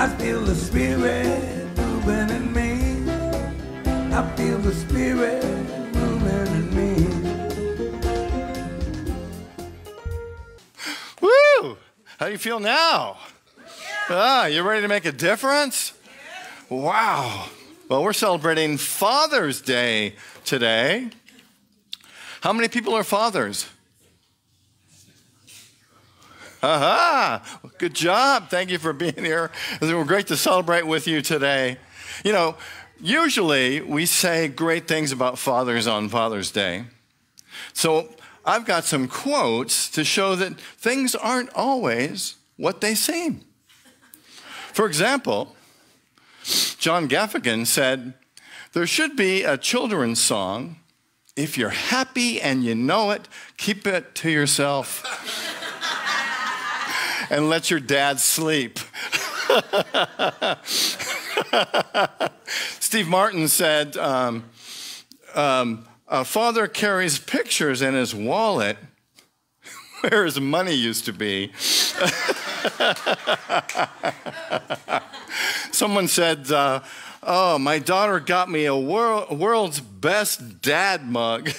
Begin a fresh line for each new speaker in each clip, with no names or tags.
I feel the Spirit moving in me. I feel the Spirit moving in me.
Woo! How do you feel now? You ready to make a difference? Wow. Well, we're celebrating Father's Day today. How many people are fathers? Aha! Good job. Thank you for being here. It's great to celebrate with you today. You know, usually we say great things about fathers on Father's Day. So I've got some quotes to show that things aren't always what they seem. For example, John Gaffigan said, "There should be a children's song. If you're happy and you know it, keep it to yourself and let your dad sleep." Steve Martin said, "A father carries pictures in his wallet where his money used to be." Someone said, "Oh, my daughter got me a world's best dad mug."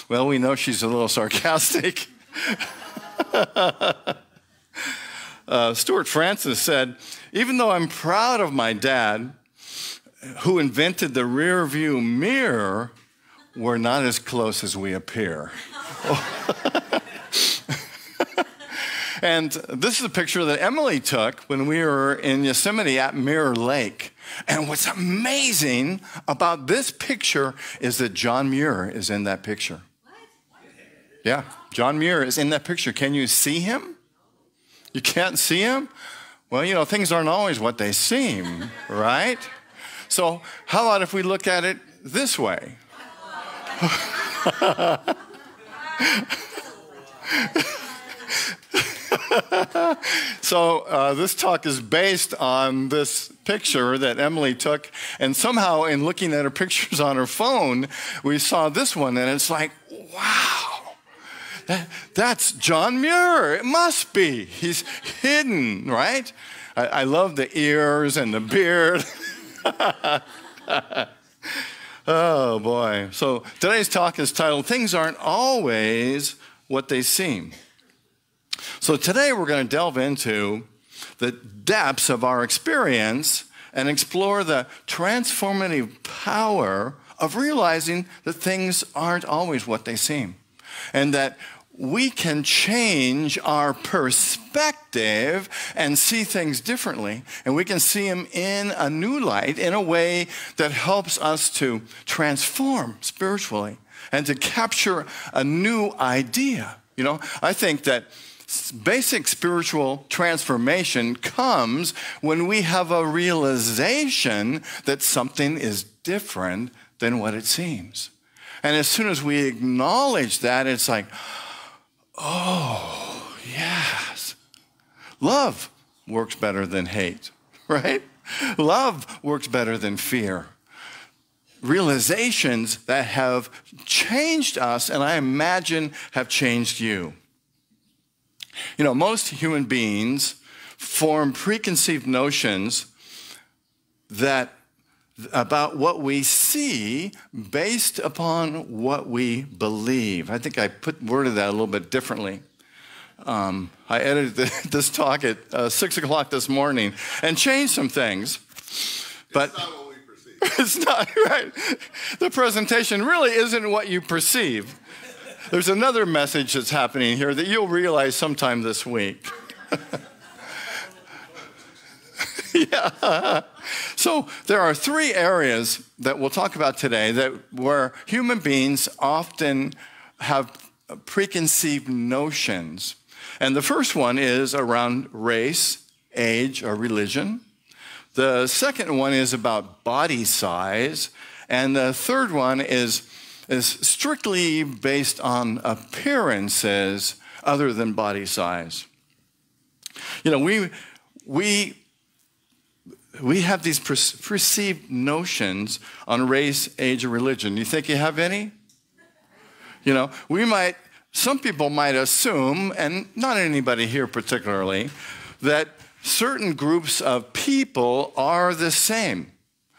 Well, we know she's a little sarcastic. Stuart Francis said, "Even though I'm proud of my dad, who invented the rear view mirror, we're not as close as we appear." And this is a picture that Emily took when we were in Yosemite at Mirror Lake. And what's amazing about this picture is that John Muir is in that picture. What? Yeah, John Muir is in that picture. Can you see him? You can't see him? Well, you know, things aren't always what they seem, right? So how about if we look at it this way? So this talk is based on this picture that Emily took, and somehow in looking at her pictures on her phone, we saw this one, and it's like, wow, that's John Muir. It must be. He's hidden, right? I love the ears and the beard. Oh, boy. So today's talk is titled, "Things Aren't Always What They Seem." So today we're going to delve into the depths of our experience and explore the transformative power of realizing that things aren't always what they seem, and that we can change our perspective and see things differently, and we can see them in a new light, in a way that helps us to transform spiritually and to capture a new idea. You know, I think that basic spiritual transformation comes when we have a realization that something is different than what it seems. And as soon as we acknowledge that, it's like, oh, yes. Love works better than hate, right? Love works better than fear. Realizations that have changed us, and I imagine have changed you. You know, most human beings form preconceived notions about what we see based upon what we believe. I think I worded that a little bit differently. I edited this talk at 6 o'clock this morning and changed some things. But it's not what we perceive. It's not, right. The presentation really isn't what you perceive. There's another message that's happening here that you'll realize sometime this week. Yeah. So there are 3 areas that we'll talk about today where human beings often have preconceived notions. And the first one is around race, age, or religion. The second one is about body size. And the third one is strictly based on appearances other than body size. You know, we have these perceived notions on race, age, or religion. You think you have any? You know, some people might assume, and not anybody here particularly, that certain groups of people are the same,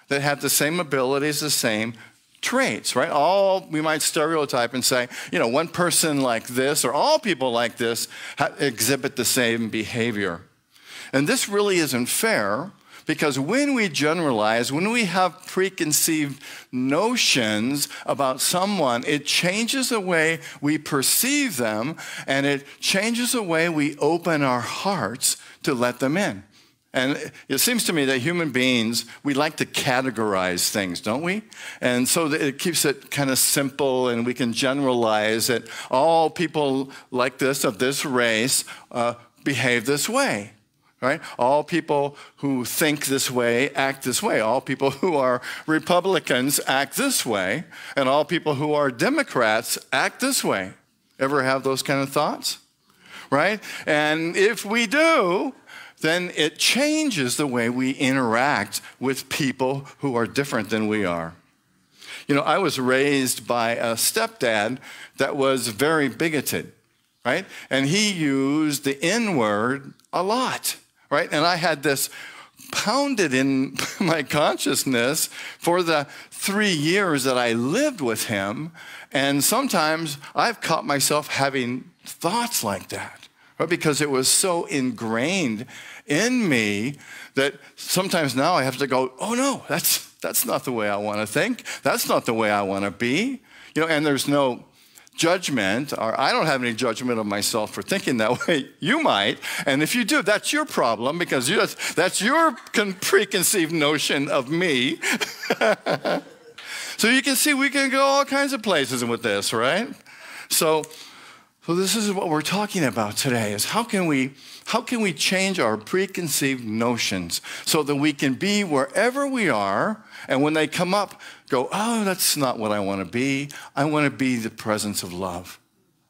that have the same abilities, the same traits, right? All, we might stereotype and say, one person like this or all people like this exhibit the same behavior. And this really isn't fair, because when we generalize, when we have preconceived notions about someone, it changes the way we perceive them, and it changes the way we open our hearts to let them in. And it seems to me that human beings, we like to categorize things, don't we? And so it keeps it kind of simple, and we can generalize that all people like this, of this race, behave this way. Right? All people who think this way act this way. All people who are Republicans act this way. And all people who are Democrats act this way. Ever have those kind of thoughts? Right? And if we do, then it changes the way we interact with people who are different than we are. I was raised by a stepdad that was very bigoted, right? And he used the N-word a lot. Right? And I had this pounded in my consciousness for the 3 years that I lived with him. And sometimes I've caught myself having thoughts like that, right? Because it was so ingrained in me that sometimes now I have to go, oh no, that's not the way I want to think. That's not the way I want to be. And there's no judgment, or I don't have any judgment of myself for thinking that way. You might, and if you do, that's your problem, because that's your preconceived notion of me. So you can see we can go all kinds of places with this, right? So this is what we're talking about today, is how can we change our preconceived notions so that we can be wherever we are, and when they come up, go, oh, that's not what I want to be. I want to be the presence of love,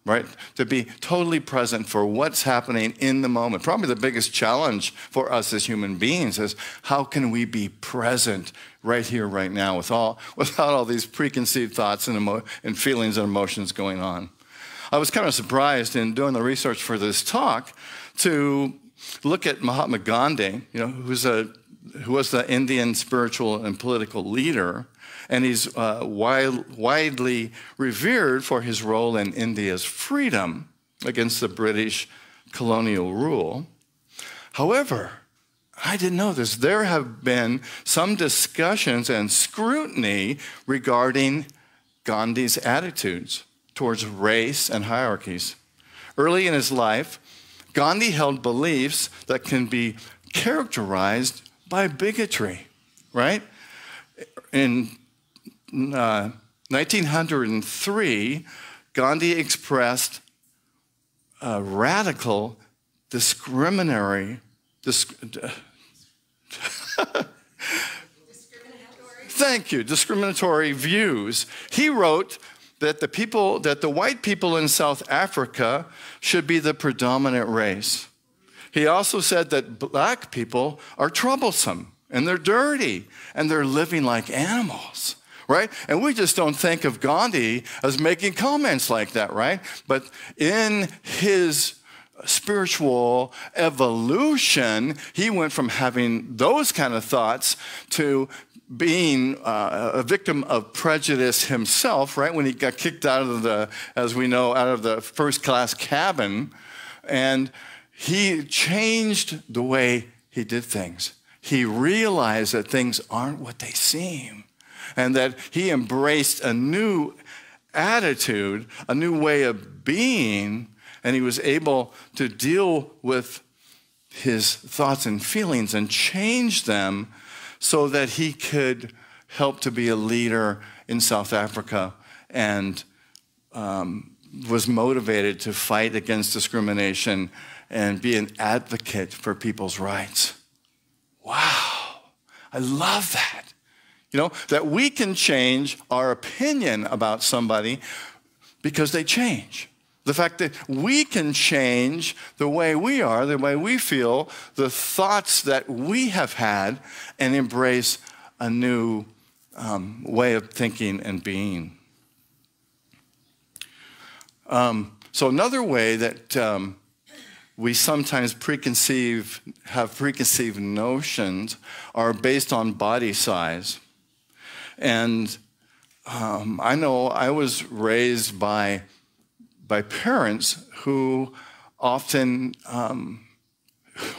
right? To be totally present for what's happening in the moment. Probably the biggest challenge for us as human beings is how can we be present right here, right now, without all these preconceived thoughts and feelings and emotions going on. I was kind of surprised in doing the research for this talk to look at Mahatma Gandhi, who was the Indian spiritual and political leader, and he's widely revered for his role in India's freedom against the British colonial rule. However, I didn't know this. There have been some discussions and scrutiny regarding Gandhi's attitudes towards race and hierarchies. Early in his life, Gandhi held beliefs that can be characterized by bigotry, right? In 1903, Gandhi expressed a radical discriminatory views. He wrote that the white people in South Africa should be the predominant race. He also said that black people are troublesome, and they're dirty, and they're living like animals, right? And we just don't think of Gandhi as making comments like that, right? But in his spiritual evolution, he went from having those kind of thoughts to being a victim of prejudice himself, right? When he got kicked out of as we know, out of the first-class cabin, and he changed the way he did things. He realized that things aren't what they seem, and that he embraced a new attitude, a new way of being, and he was able to deal with his thoughts and feelings and change them so that he could help to be a leader in South Africa, and was motivated to fight against discrimination and be an advocate for people's rights. Wow, I love that. That we can change our opinion about somebody because they change. The fact that we can change the way we are, the way we feel, the thoughts that we have had, and embrace a new way of thinking and being. So another way that we sometimes have preconceived notions are based on body size. And I know I was raised by parents who often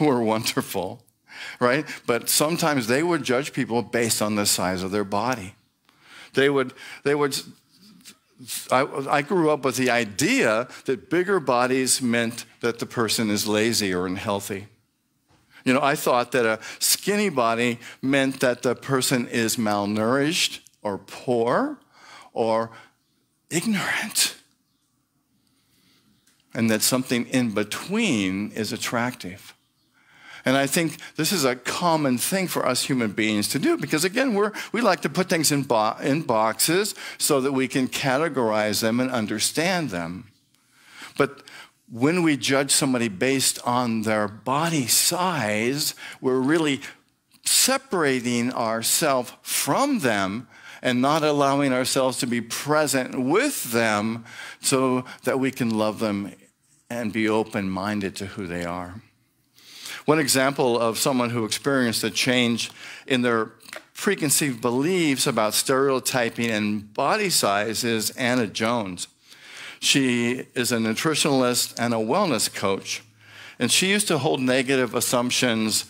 were wonderful, right? But sometimes they would judge people based on the size of their body. I grew up with the idea that bigger bodies meant that the person is lazy or unhealthy. You know, I thought that a skinny body meant that the person is malnourished or poor or ignorant, and that something in between is attractive. And I think this is a common thing for us human beings to do because, again, we like to put things in boxes so that we can categorize them and understand them. But when we judge somebody based on their body size, we're really separating ourselves from them and not allowing ourselves to be present with them so that we can love them and be open-minded to who they are. One example of someone who experienced a change in their preconceived beliefs about stereotyping and body size is Anna Jones. She is a nutritionalist and a wellness coach, and she used to hold negative assumptions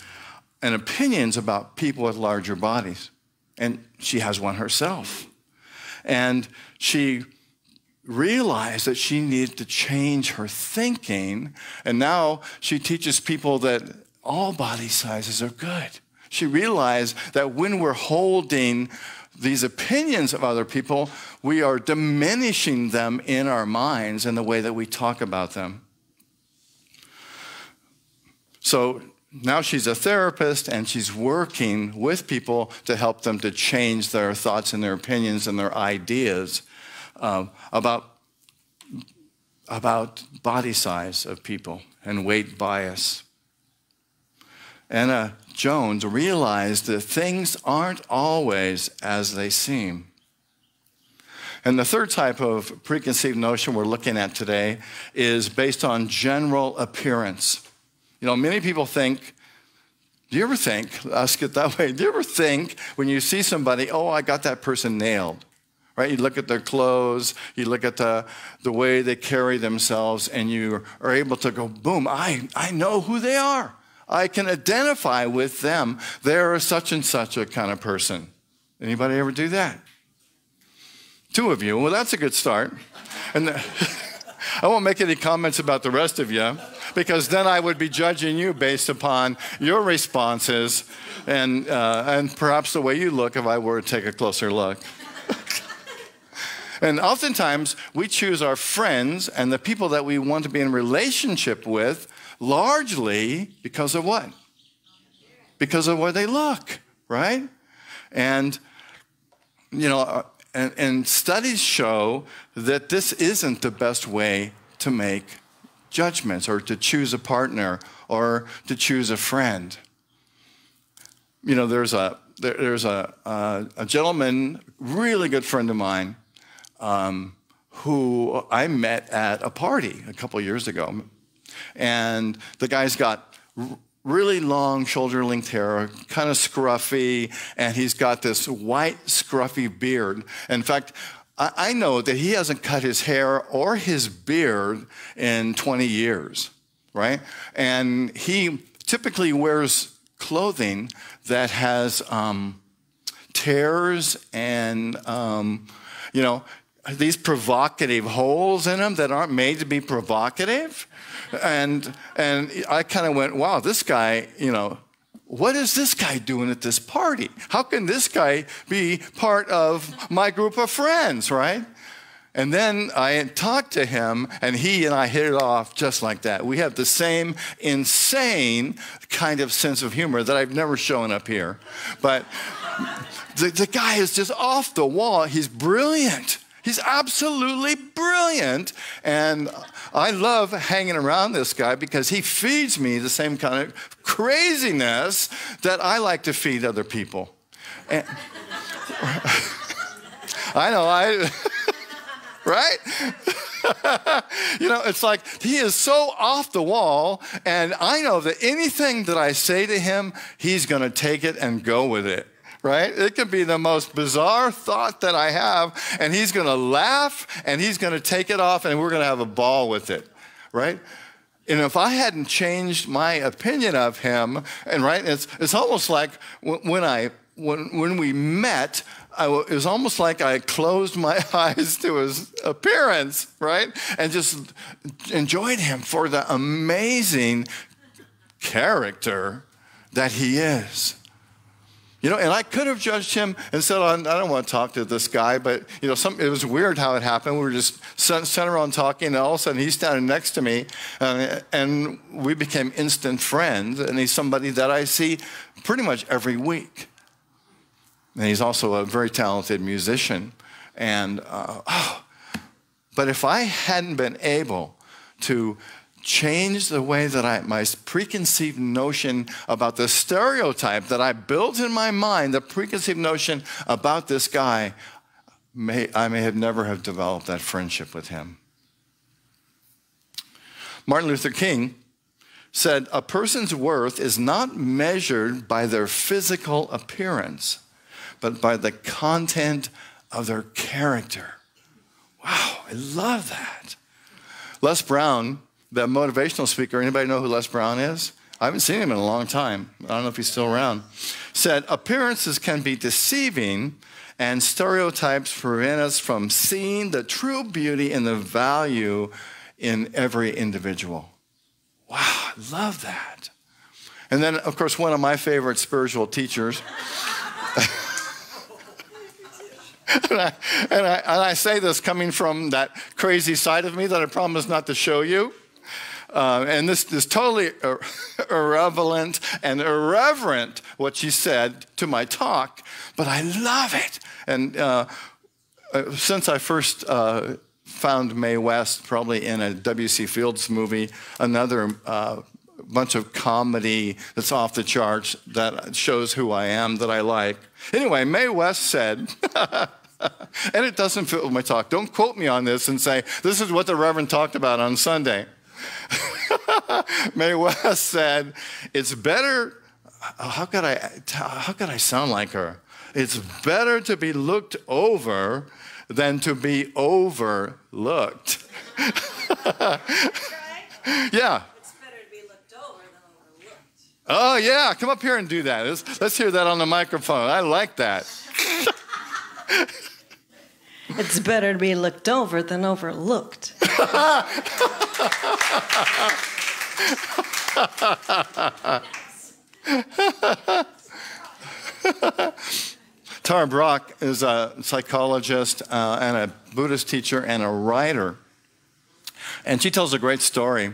and opinions about people with larger bodies, and she has one herself. And she realized that she needed to change her thinking, and now she teaches people that all body sizes are good. She realized that when we're holding these opinions of other people, we are diminishing them in our minds and the way that we talk about them. So now she's a therapist, and she's working with people to help them to change their thoughts and their opinions and their ideas about body size of people and weight bias. Anna Jones realized that things aren't always as they seem. And the third type of preconceived notion we're looking at today is based on general appearance. You know, many people think, do you ever think, ask it that way, do you ever think when you see somebody, oh, I got that person nailed? Right? You look at their clothes, you look at the way they carry themselves, and you are able to go, boom, I know who they are. I can identify with them. They're such and such a kind of person. Anybody ever do that? Two of you. Well, that's a good start. And I won't make any comments about the rest of you, because then I would be judging you based upon your responses and perhaps the way you look if I were to take a closer look. And oftentimes, we choose our friends and the people that we want to be in relationship with largely because of what? Because of where they look, right? And, you know, and studies show that this isn't the best way to make judgments or to choose a partner or to choose a friend. You know, there's a gentleman, really good friend of mine, who I met at a party a couple years ago. And the guy's got really long shoulder-length hair, kind of scruffy, and he's got this white, scruffy beard. In fact, I know that he hasn't cut his hair or his beard in 20 years, right? And he typically wears clothing that has tears and, you know, these provocative holes in them that aren't made to be provocative. And I kind of went, wow, this guy, you know, what is this guy doing at this party? How can this guy be part of my group of friends, right? And then I talked to him, and he and I hit it off just like that. We have the same insane kind of sense of humor that I've never shown up here. But the guy is just off the wall. He's brilliant. He's absolutely brilliant, and I love hanging around this guy because he feeds me the same kind of craziness that I like to feed other people. And I know, right? You know, it's like he is so off the wall, and I know that anything that I say to him, he's going to take it and go with it. Right? It could be the most bizarre thought that I have, and he's going to laugh, and he's going to take it off, and we're going to have a ball with it. Right? And if I hadn't changed my opinion of him, and right, it's almost like when we met, it was almost like I closed my eyes to his appearance, right? And just enjoyed him for the amazing character that he is. You know, and I could have judged him and said, I don't want to talk to this guy, but, you know, it was weird how it happened. We were just sitting around talking, and all of a sudden he's standing next to me, and we became instant friends, and he's somebody that I see pretty much every week. And he's also a very talented musician. And, but if I hadn't been able to change the way that my preconceived notion about the stereotype that I built in my mind, the preconceived notion about this guy, I may have never have developed that friendship with him. Martin Luther King said, a person's worth is not measured by their physical appearance, but by the content of their character. Wow, I love that. Les Brown, the motivational speaker, anybody know who Les Brown is? I haven't seen him in a long time. I don't know if he's still around. Said, appearances can be deceiving, and stereotypes prevent us from seeing the true beauty and the value in every individual. Wow, I love that. And then, of course, one of my favorite spiritual teachers. and I say this coming from that crazy side of me that I promise not to show you. And this is totally irrelevant and irreverent, what she said to my talk, but I love it. And since I first found Mae West, probably in a W.C. Fields movie, another bunch of comedy that's off the charts that shows who I am, that I like. Anyway, Mae West said, and it doesn't fit with my talk, don't quote me on this and say, this is what the Reverend talked about on Sunday. Mae West said, it's better, how could I sound like her? It's better to be looked over than to be overlooked. Yeah.
It's better to be looked over than overlooked.
Oh, yeah, come up here and do that. Let's hear that on the microphone. I like that.
It's better to be looked over than overlooked.
Tara Brach is a psychologist and a Buddhist teacher and a writer. And she tells a great story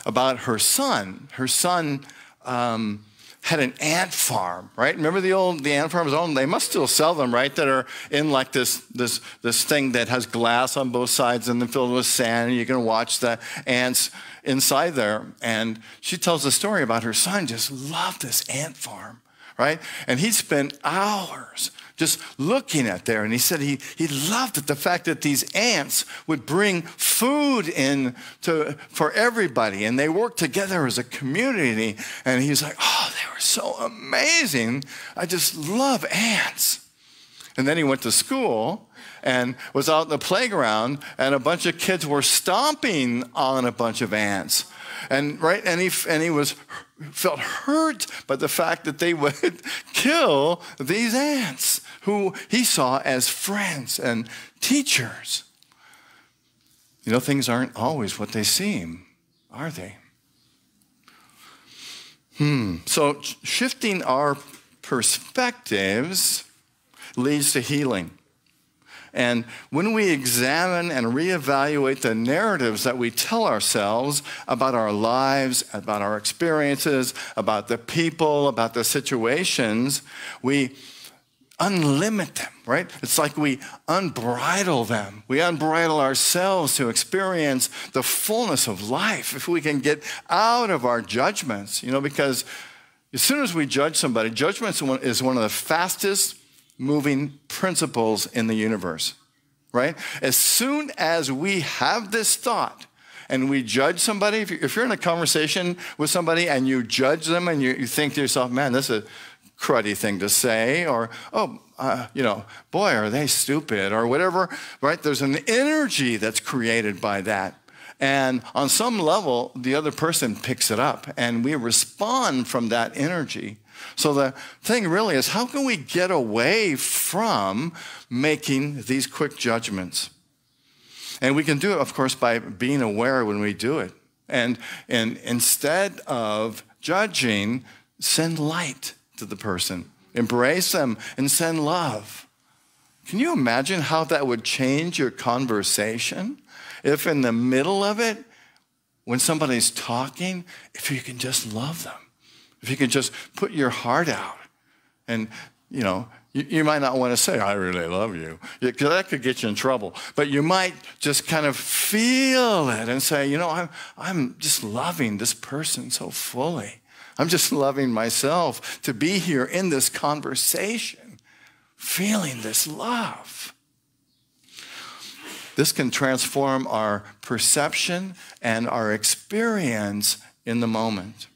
about her son. Her son had an ant farm, right? Remember the ant farms? They must still sell them, right? That are in like this thing that has glass on both sides and then filled with sand, and you can watch the ants inside there. And she tells a story about her son just loved this ant farm, right? And he spent hours just looking at there. And he said he loved it, the fact that these ants would bring food in for everybody. And they worked together as a community. And he's like, oh, they were so amazing. I just love ants. And then he went to school and was out in the playground, and a bunch of kids were stomping on a bunch of ants. And he felt hurt by the fact that they would kill these ants, who he saw as friends and teachers. You know, things aren't always what they seem, are they? So shifting our perspectives leads to healing. And when we examine and reevaluate the narratives that we tell ourselves about our lives, about our experiences, about the people, about the situations, we unlimit them, right? It's like we unbridle them. We unbridle ourselves to experience the fullness of life if we can get out of our judgments, because as soon as we judge somebody, judgment is one of the fastest moving principles in the universe, right? As soon as we have this thought and we judge somebody, if you're in a conversation with somebody and you judge them and you think to yourself, man, this is a cruddy thing to say, or, boy, are they stupid, or whatever, right? There's an energy that's created by that. And on some level, the other person picks it up, and we respond from that energy. So the thing really is, how can we get away from making these quick judgments? And we can do it, of course, by being aware when we do it. And instead of judging, send light to the person. Embrace them and send love. Can you imagine how that would change your conversation? If in the middle of it, when somebody's talking, if you can just love them, if you can just put your heart out, and you might not want to say, I really love you, because that could get you in trouble. But you might just kind of feel it and say, I'm just loving this person so fully. I'm just loving myself to be here in this conversation, feeling this love. This can transform our perception and our experience in the moment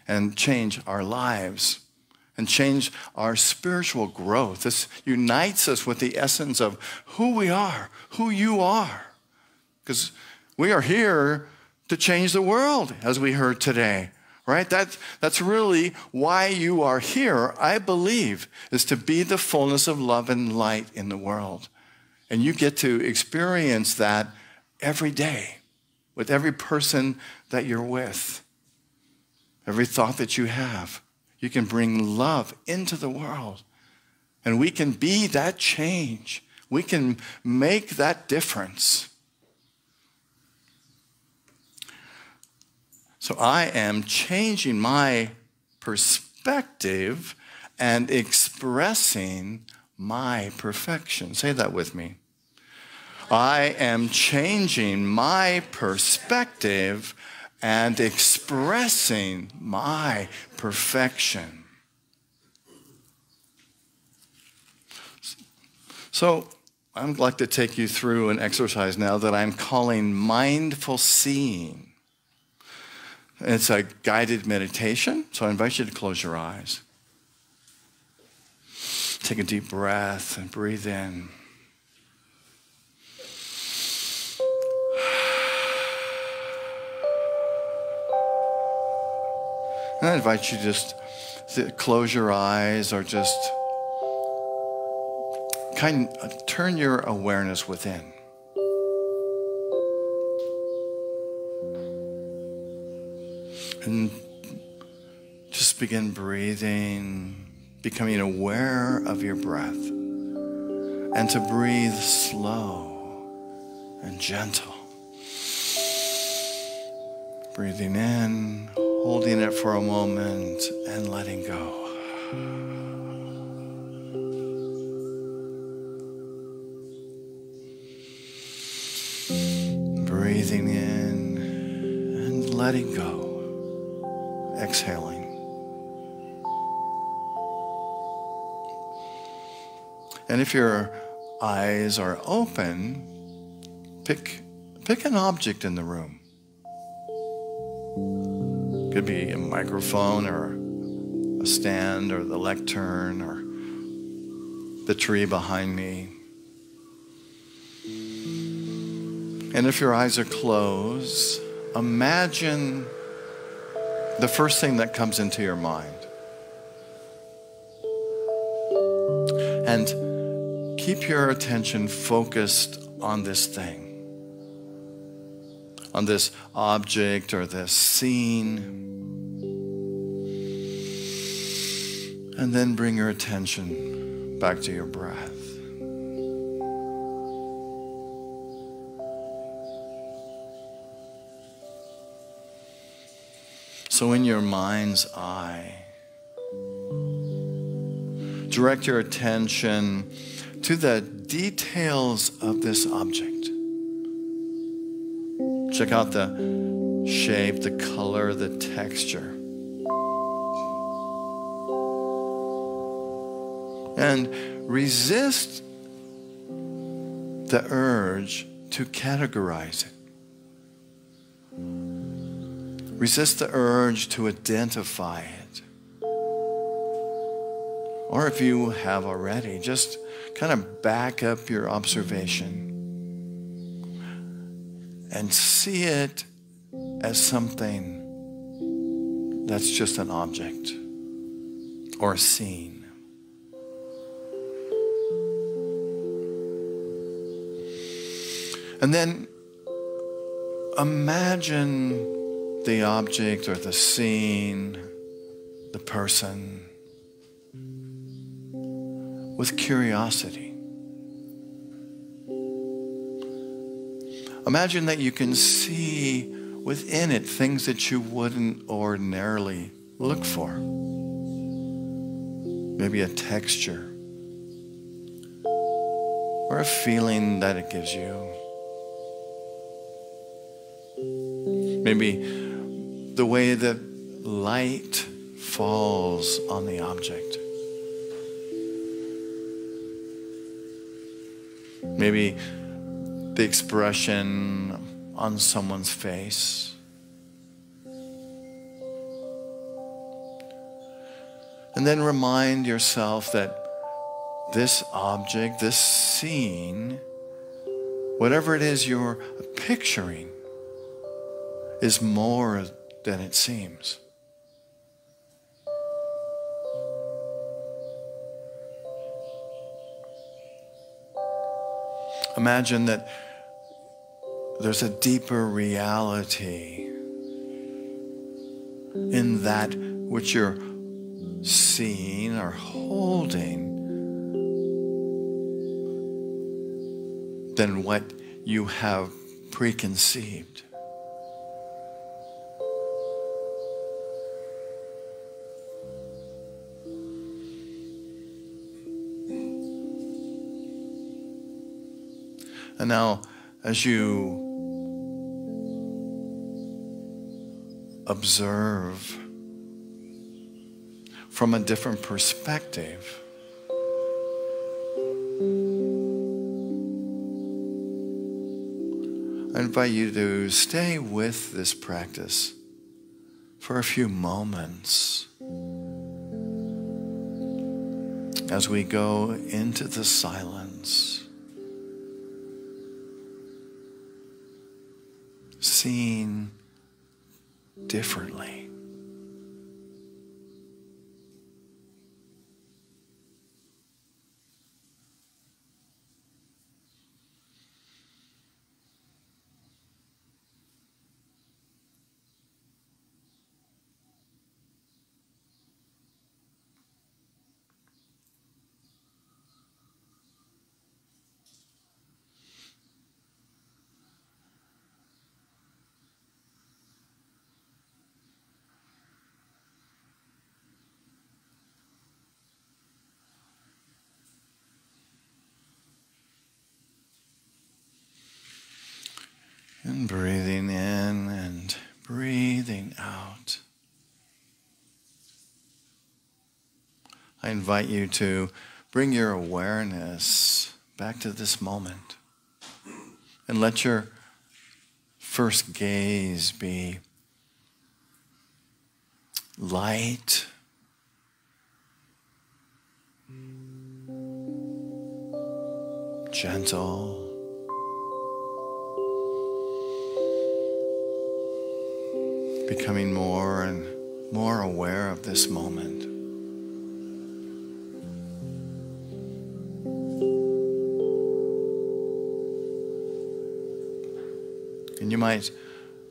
and change our lives and change our spiritual growth. This unites us with the essence of who we are, who you are, because we are here to change the world, as we heard today, right? That's really why you are here, I believe, is to be the fullness of love and light in the world. And you get to experience that every day with every person that you're with, every thought that you have. You can bring love into the world, and we can be that change. We can make that difference. So I am changing my perspective and expressing my perfection. Say that with me. I am changing my perspective and expressing my perfection. So I'd like to take you through an exercise now that I'm calling mindful seeing. It's a guided meditation, so I invite you to close your eyes. Take a deep breath and breathe in. And I invite you to just close your eyes or just turn your awareness within. And just begin breathing, becoming aware of your breath. And to breathe slow and gentle. Breathing in, holding it for a moment, and letting go. Breathing in and letting go. Exhaling. And if your eyes are open, pick an object in the room. Could be a microphone or a stand or the lectern or the tree behind me. And if your eyes are closed, imagine the first thing that comes into your mind. And keep your attention focused on this thing, on this object or this scene. And then bring your attention back to your breath. So in your mind's eye, direct your attention to the details of this object. Check out the shape, the color, the texture. And resist the urge to categorize it. Resist the urge to identify it. Or if you have already, just kind of back up your observation and see it as something that's just an object or a scene. And then imagine the object or the scene, the person, with curiosity. Imagine that you can see within it things that you wouldn't ordinarily look for. Maybe a texture or a feeling that it gives you. Maybe the way that light falls on the object. Maybe the expression on someone's face. And then remind yourself that this object, this scene, whatever it is you're picturing, is more than it seems. Imagine that there's a deeper reality in that which you're seeing or holding than what you have preconceived. And now, as you observe from a different perspective, I invite you to stay with this practice for a few moments as we go into the silence. Seeing differently. And breathing in and breathing out. I invite you to bring your awareness back to this moment and let your first gaze be light, gentle, becoming more and more aware of this moment. And you might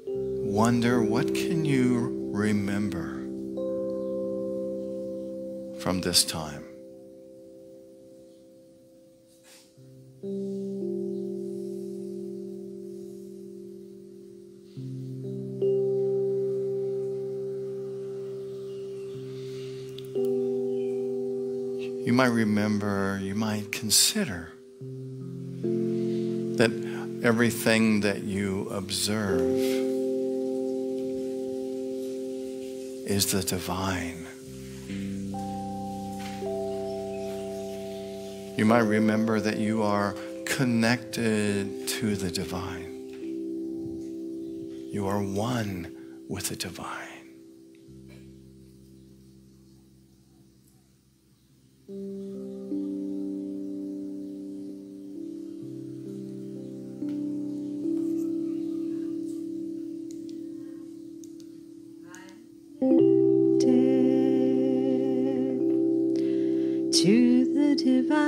wonder, what can you remember from this time? You might remember, you might consider that everything that you observe is the divine. You might remember that you are connected to the divine. You are one with the divine.
To the divine,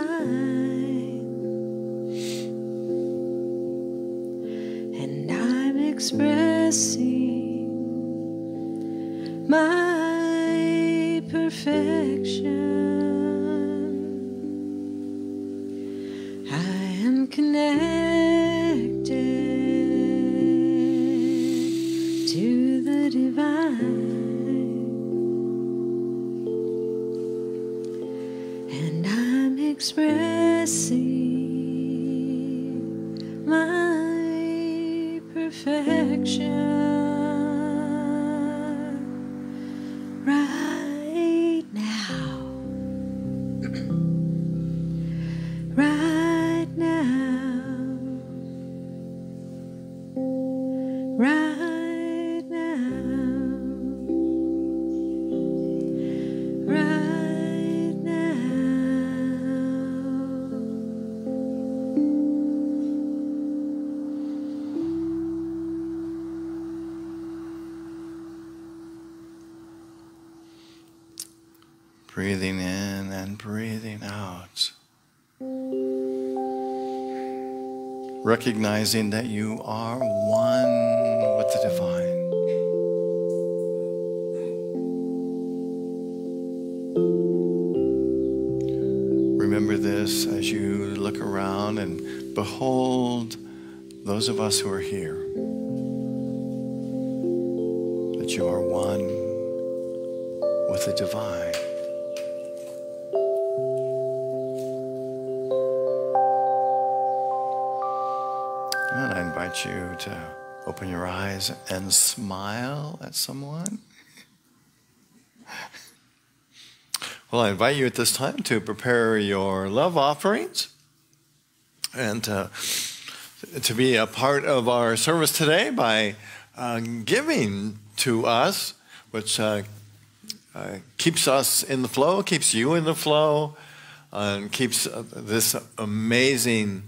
and I'm expressing my perfection. I am connected to the divine. Expressing my perfection right now, right now, right now, right now.
Breathing in and breathing out. Recognizing that you are one with the divine. Remember this as you look around and behold those of us who are here. That you are one with the divine. And I invite you to open your eyes and smile at someone. Well, I invite you at this time to prepare your love offerings and to be a part of our service today by giving to us, which keeps us in the flow, keeps you in the flow, and keeps this amazing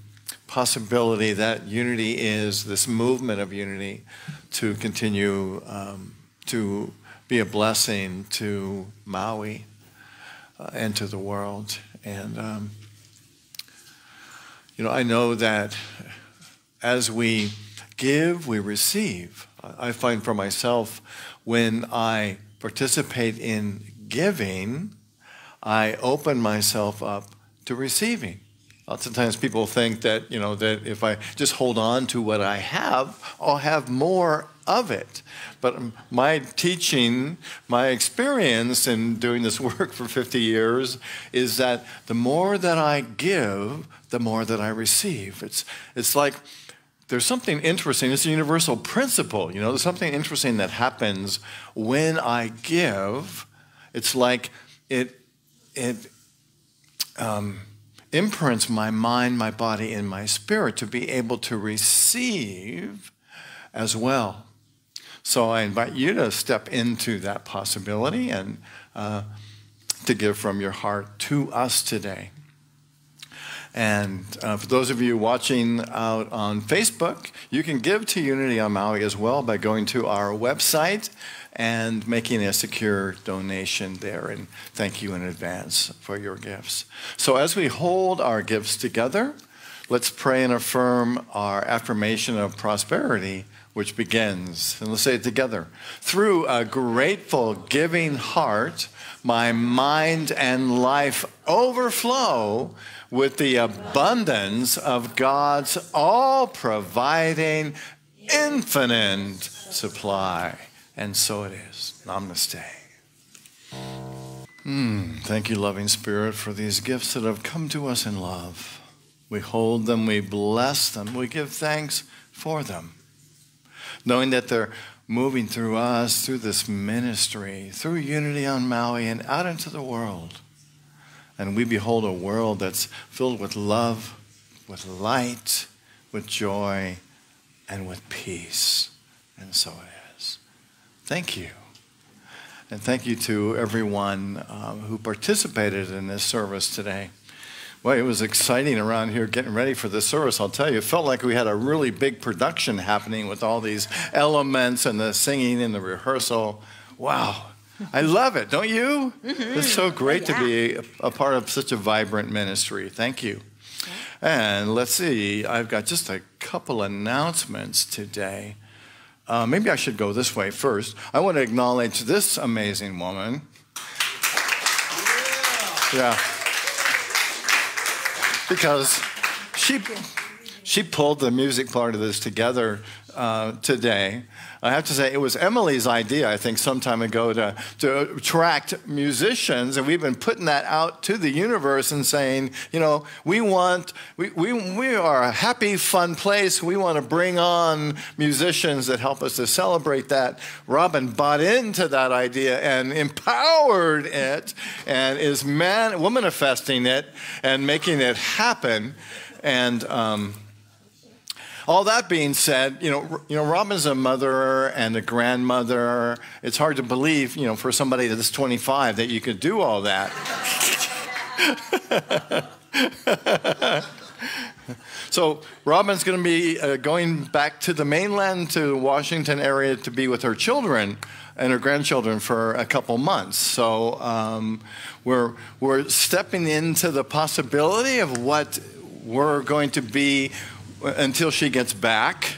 possibility that unity is, this movement of unity, to continue to be a blessing to Maui and to the world. And, I know that as we give, we receive. I find for myself, when I participate in giving, I open myself up to receiving. Lots of times people think that, that if I just hold on to what I have, I'll have more of it. But my teaching, my experience in doing this work for 50 years is that the more that I give, the more that I receive. It's like there's something interesting. It's a universal principle. There's something interesting that happens when I give. It's like it imprints my mind, my body, and my spirit to be able to receive as well. So I invite you to step into that possibility and to give from your heart to us today. And for those of you watching out on Facebook, you can give to Unity on Maui as well by going to our website and making a secure donation there. And thank you in advance for your gifts. So as we hold our gifts together, let's pray and affirm our affirmation of prosperity, which begins, and let's say it together. Through a grateful, giving heart, my mind and life overflow with the abundance of God's all-providing, infinite supply. And so it is. Namaste. Thank you, loving Spirit, for these gifts that have come to us in love. We hold them, we bless them, we give thanks for them, knowing that they're moving through us, through this ministry, through Unity on Maui, and out into the world. And we behold a world that's filled with love, with light, with joy, and with peace. And so it is. Thank you. And thank you to everyone who participated in this service today. Well, it was exciting around here getting ready for this service, I'll tell you. It felt like we had a really big production happening with all these elements and the singing and the rehearsal. Wow. I love it, don't you? Mm-hmm. It's so great to be a part of such a vibrant ministry. Thank you. And let's see, I've got just a couple announcements today. Maybe I should go this way first. I want to acknowledge this amazing woman. Yeah. Because she pulled the music part of this together today. I have to say, it was Emily's idea, I think, some time ago to attract musicians, and we've been putting that out to the universe and saying, you know, we are a happy, fun place. We want to bring on musicians that help us to celebrate that. Robin bought into that idea and empowered it and is womanifesting it and making it happen. And all that being said, you know, Robin's a mother and a grandmother. It's hard to believe, you know, for somebody that's 25 that you could do all that. So Robin's going to be going back to the mainland, to Washington area, to be with her children and her grandchildren for a couple months. So we're stepping into the possibility of what we're going to be until she gets back.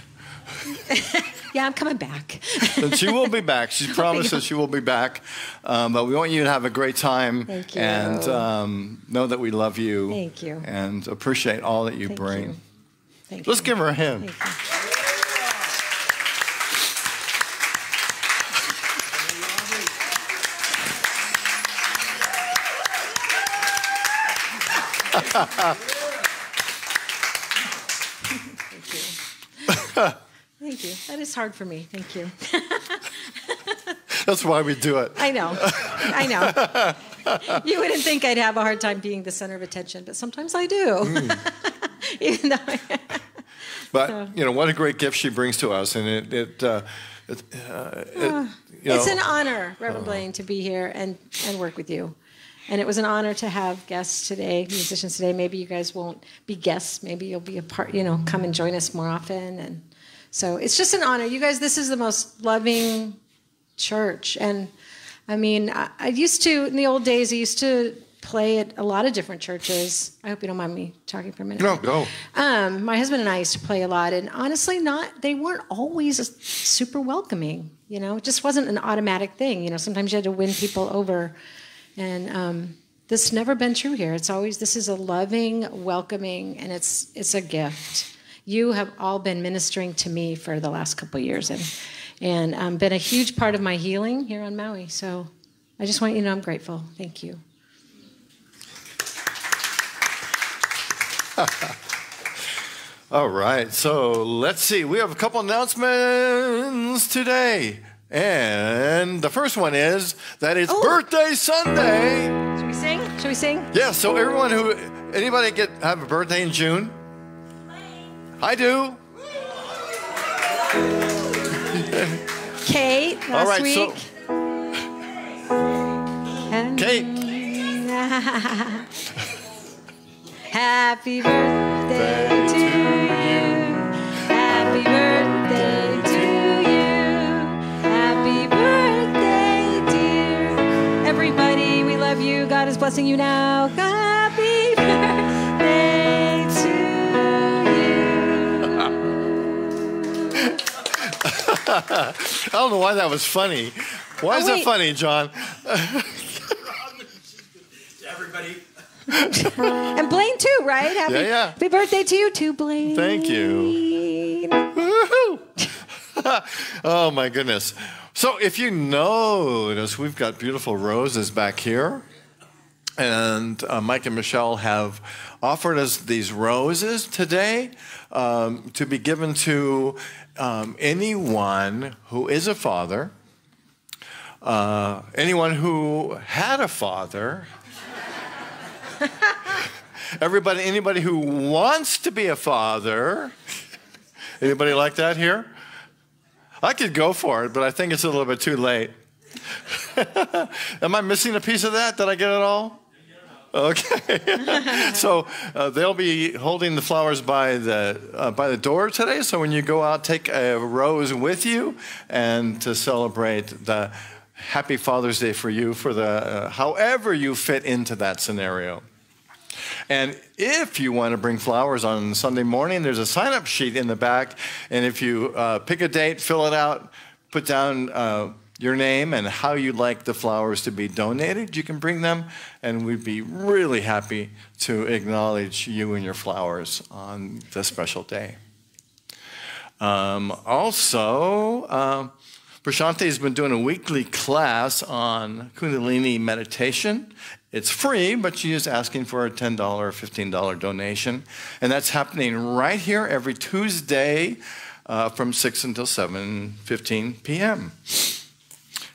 Yeah, I'm coming back.
And she will be back. She promised that she will be back. But we want you to have a great time.
Thank you.
And know that we love you.
Thank you.
And appreciate all that you bring.
Thank you.
Let's give her a hand.
Thank you. That is hard for me. Thank you.
That's why we do it.
I know. I know. You wouldn't think I'd have a hard time being the center of attention, but sometimes I do. Even though
But, you know, what a great gift she brings to us. And it's
an honor, Reverend Blaine, to be here and work with you. And it was an honor to have guests today, musicians today. Maybe you guys won't be guests. Maybe you'll be a part, you know, come and join us more often. And so it's just an honor. You guys, this is the most loving church. And I mean, I used to, in the old days, I used to play at a lot of different churches. I hope you don't mind me talking for a minute.
No, go.
My husband and I used to play a lot. And honestly, they weren't always super welcoming. You know, it just wasn't an automatic thing. You know, sometimes you had to win people over. And this has never been true here. It's always, this is a loving, welcoming, and it's a gift. You have all been ministering to me for the last couple of years and been a huge part of my healing here on Maui. So I just want you to know I'm grateful. Thank you.
All right, so let's see. We have a couple announcements today. And the first one is that it's Birthday Sunday.
Should we sing? Should we sing?
Yeah, so everyone anybody have a birthday in June? I do.
Kate, last week.
Kate.
Happy birthday to you. Happy birthday to you. Happy birthday, dear. Everybody, we love you. God is blessing you now. Happy birthday to you.
I don't know why that was funny. Why is that funny, John?
Everybody.
And Blaine too, right? Happy birthday to you too, Blaine.
Thank you. Woo-hoo. Oh my goodness. So if you notice, we've got beautiful roses back here. And Mike and Michelle have offered us these roses today to be given to anyone who is a father, anyone who had a father, Everybody, anybody who wants to be a father, anybody like that here? I could go for it, but I think it's a little bit too late. Am I missing a piece of that? Did I get it all? Okay. So they'll be holding the flowers by the door today. So when you go out, take a rose with you, and to celebrate the Happy Father's Day for you, for the however you fit into that scenario. And if you want to bring flowers on Sunday morning, there's a sign-up sheet in the back. And if you pick a date, fill it out, put down your name and how you'd like the flowers to be donated, you can bring them. And we'd be really happy to acknowledge you and your flowers on this special day. Prashanti's been doing a weekly class on Kundalini meditation. It's free, but she is asking for a $10 or $15 donation. And that's happening right here every Tuesday from 6 until 7:15 p.m.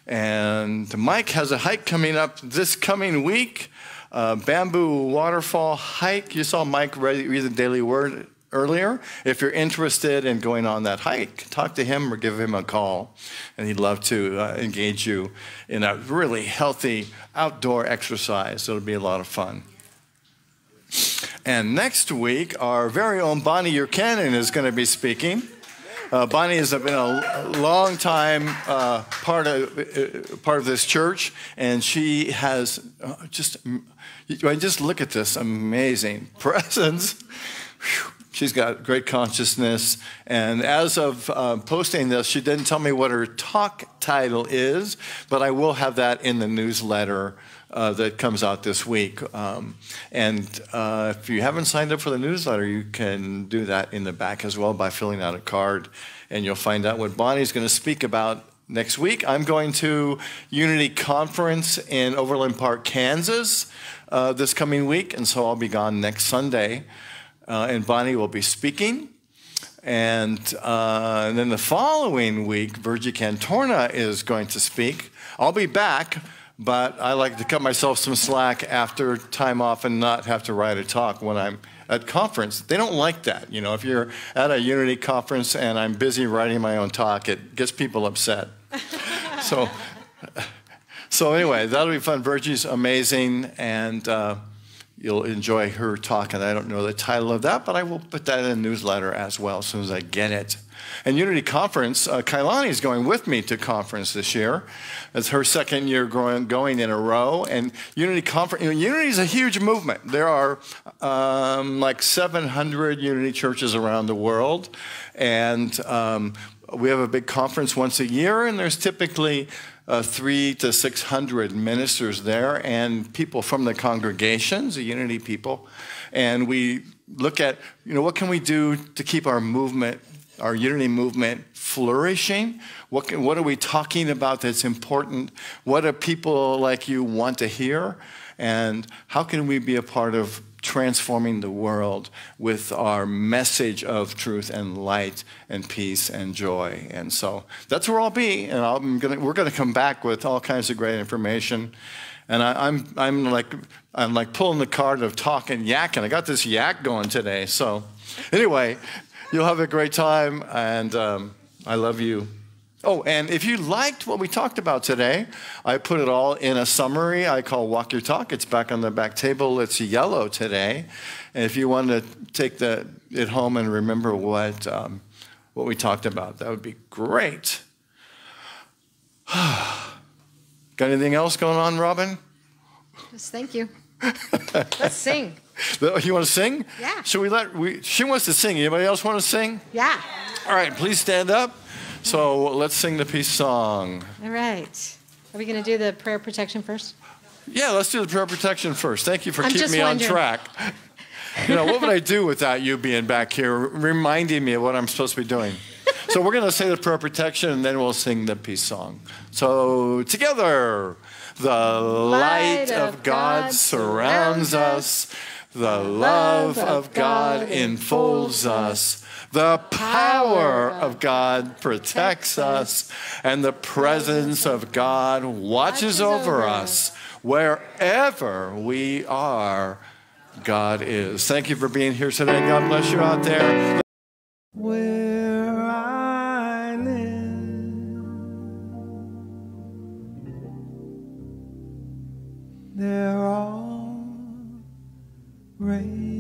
And Mike has a hike coming up this coming week, Bamboo Waterfall hike. You saw Mike read the Daily Word earlier. If you're interested in going on that hike, talk to him or give him a call, and he'd love to engage you in a really healthy outdoor exercise. It'll be a lot of fun. And next week, our very own Bonnie Urkanen is going to be speaking. Bonnie has been a long time part of this church, and she has just look at this amazing presence. Whew. She's got great consciousness, and as of posting this, she didn't tell me what her talk title is, but I will have that in the newsletter that comes out this week. If you haven't signed up for the newsletter, you can do that in the back as well by filling out a card, and you'll find out what Bonnie's going to speak about next week. I'm going to Unity Conference in Overland Park, Kansas this coming week, and so I'll be gone next Sunday. And Bonnie will be speaking. And then the following week, Virgie Cantorna is going to speak. I'll be back, but I like to cut myself some slack after time off and not have to write a talk when I'm at conference. They don't like that. You know, if you're at a Unity conference and I'm busy writing my own talk, it gets people upset. So anyway, that'll be fun. Virgie's amazing, and you'll enjoy her talk, and I don't know the title of that, but I will put that in the newsletter as well as soon as I get it. And Unity Conference, Kailani is going with me to conference this year. It's her second year going in a row. And Unity Conference, Unity is a huge movement. There are like 700 Unity churches around the world, and we have a big conference once a year, and there's typically 300 to 600 ministers there and people from the congregations, the Unity people. And we look at, what can we do to keep our movement, our Unity movement, flourishing? What are we talking about that's important? What do people like you want to hear? And how can we be a part of transforming the world with our message of truth and light and peace and joy? And so that's where I'll be, and we're gonna come back with all kinds of great information. And I'm like pulling the card of talking, yakking. I got this yak going today. So anyway, you'll have a great time, and I love you. Oh, and if you liked what we talked about today, I put it all in a summary I call Walk Your Talk. It's back on the back table. It's yellow today. And if you want to take it home and remember what we talked about, that would be great. Got anything else going on, Robin?
Just thank you. Let's sing.
You want to sing?
Yeah.
She wants to sing. Anybody else want to sing?
Yeah.
All right, please stand up. So let's sing the peace song.
All right. Are we going to do the prayer protection first?
Yeah, let's do the prayer protection first. Thank you for keeping me
wondering.
on track. What would I do without you being back here, reminding me of what I'm supposed to be doing? So we're going to say the prayer protection, and then we'll sing the peace song. So together, the light of God surrounds us. The love of God enfolds us. The power of God protects us, and the presence of God watches over us wherever we are. God is. Thank you for being here today. God bless you out there.
Where I live, they're all raised.